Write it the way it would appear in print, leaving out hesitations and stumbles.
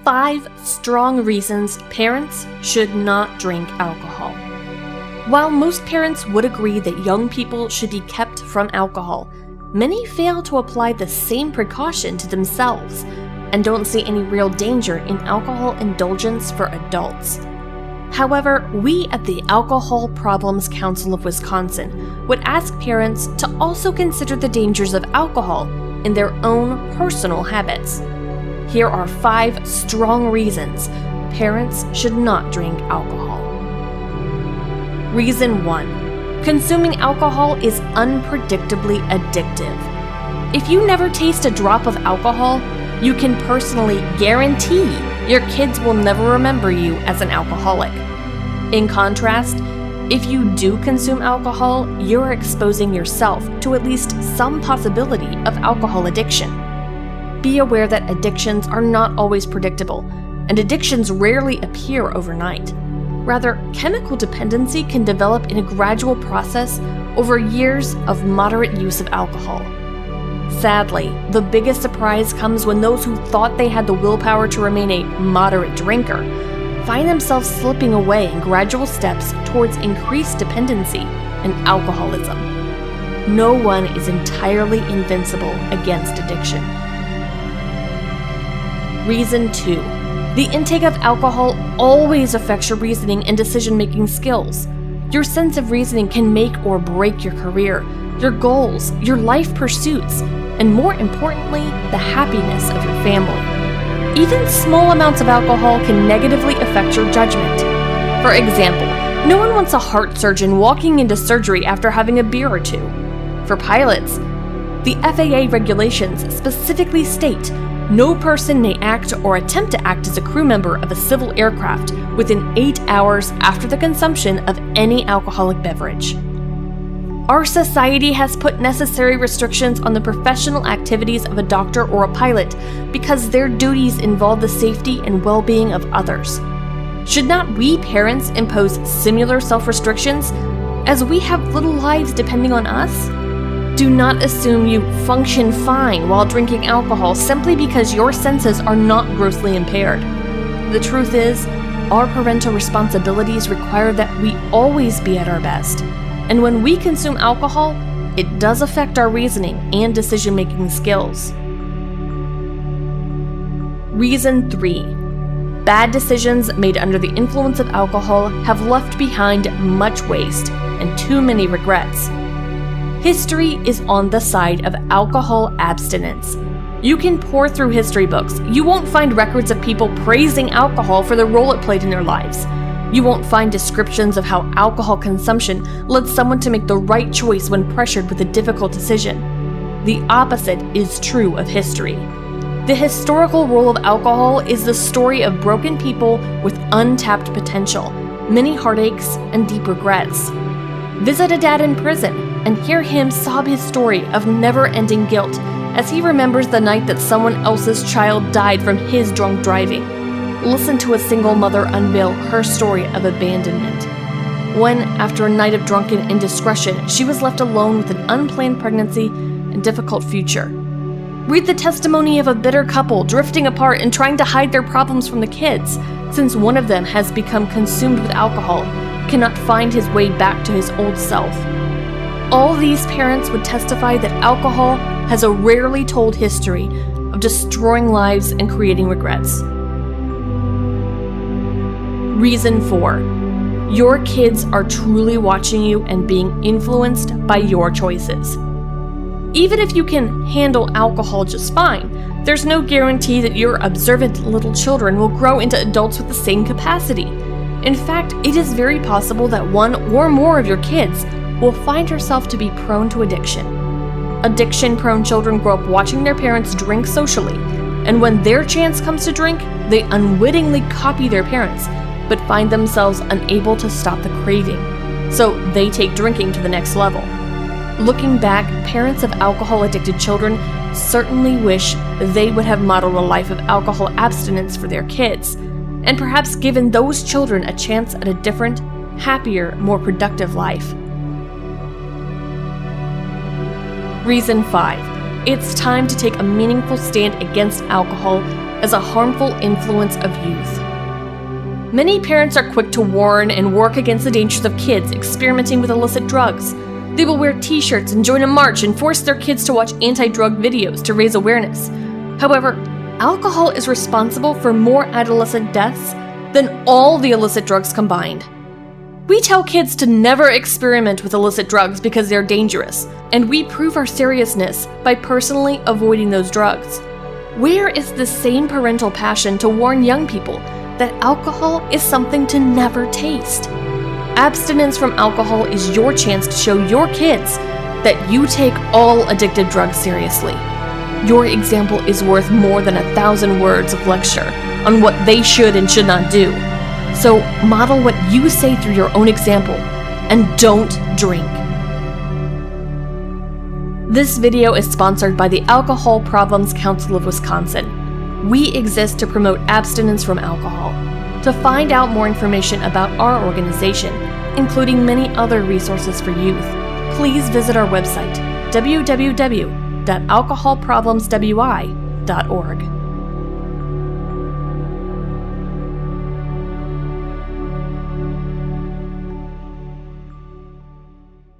5 strong reasons parents should not drink alcohol. While most parents would agree that young people should be kept from alcohol, many fail to apply the same precaution to themselves and don't see any real danger in alcohol indulgence for adults. However, we at the Alcohol Problems Council of Wisconsin would ask parents to also consider the dangers of alcohol in their own personal habits. Here are 5 strong reasons parents should not drink alcohol. Reason 1. Consuming alcohol is unpredictably addictive. If you never taste a drop of alcohol, you can personally guarantee your kids will never remember you as an alcoholic. In contrast, if you do consume alcohol, you're exposing yourself to at least some possibility of alcohol addiction. Be aware that addictions are not always predictable, and addictions rarely appear overnight. Rather, chemical dependency can develop in a gradual process over years of moderate use of alcohol. Sadly, the biggest surprise comes when those who thought they had the willpower to remain a moderate drinker find themselves slipping away in gradual steps towards increased dependency and alcoholism. No one is entirely invincible against addiction. Reason 2. The intake of alcohol always affects your reasoning and decision-making skills. Your sense of reasoning can make or break your career, your goals, your life pursuits, and more importantly, the happiness of your family. Even small amounts of alcohol can negatively affect your judgment. For example, no one wants a heart surgeon walking into surgery after having a beer or two. For pilots, the FAA regulations specifically state no person may act or attempt to act as a crew member of a civil aircraft within 8 hours after the consumption of any alcoholic beverage. Our society has put necessary restrictions on the professional activities of a doctor or a pilot because their duties involve the safety and well-being of others. Should not we parents impose similar self-restrictions, as we have little lives depending on us? Do not assume you function fine while drinking alcohol simply because your senses are not grossly impaired. The truth is, our parental responsibilities require that we always be at our best. And when we consume alcohol, it does affect our reasoning and decision-making skills. Reason 3. Bad decisions made under the influence of alcohol have left behind much waste and too many regrets. History is on the side of alcohol abstinence. You can pour through history books. You won't find records of people praising alcohol for the role it played in their lives. You won't find descriptions of how alcohol consumption led someone to make the right choice when pressured with a difficult decision. The opposite is true of history. The historical role of alcohol is the story of broken people with untapped potential, many heartaches, and deep regrets. Visit a dad in prison and hear him sob his story of never-ending guilt as he remembers the night that someone else's child died from his drunk driving. Listen to a single mother unveil her story of abandonment. When, after a night of drunken indiscretion, she was left alone with an unplanned pregnancy and difficult future. Read the testimony of a bitter couple drifting apart and trying to hide their problems from the kids, since one of them has become consumed with alcohol, cannot find his way back to his old self. All these parents would testify that alcohol has a rarely told history of destroying lives and creating regrets. Reason 4. Your kids are truly watching you and being influenced by your choices. Even if you can handle alcohol just fine, there's no guarantee that your observant little children will grow into adults with the same capacity. In fact, it is very possible that one or more of your kids will find herself to be prone to addiction. Addiction-prone children grow up watching their parents drink socially, and when their chance comes to drink, they unwittingly copy their parents, but find themselves unable to stop the craving, so they take drinking to the next level. Looking back, parents of alcohol-addicted children certainly wish they would have modeled a life of alcohol abstinence for their kids, and perhaps given those children a chance at a different, happier, more productive life. Reason 5. It's time to take a meaningful stand against alcohol as a harmful influence of youth. Many parents are quick to warn and work against the dangers of kids experimenting with illicit drugs. They will wear t-shirts and join a march and force their kids to watch anti-drug videos to raise awareness. However, alcohol is responsible for more adolescent deaths than all the illicit drugs combined. We tell kids to never experiment with illicit drugs because they're dangerous, and we prove our seriousness by personally avoiding those drugs. Where is the same parental passion to warn young people that alcohol is something to never taste? Abstinence from alcohol is your chance to show your kids that you take all addictive drugs seriously. Your example is worth more than 1,000 words of lecture on what they should and should not do. So model what you say through your own example, and don't drink. This video is sponsored by the Alcohol Problems Council of Wisconsin. We exist to promote abstinence from alcohol. To find out more information about our organization, including many other resources for youth, please visit our website, www.alcoholproblemswi.org.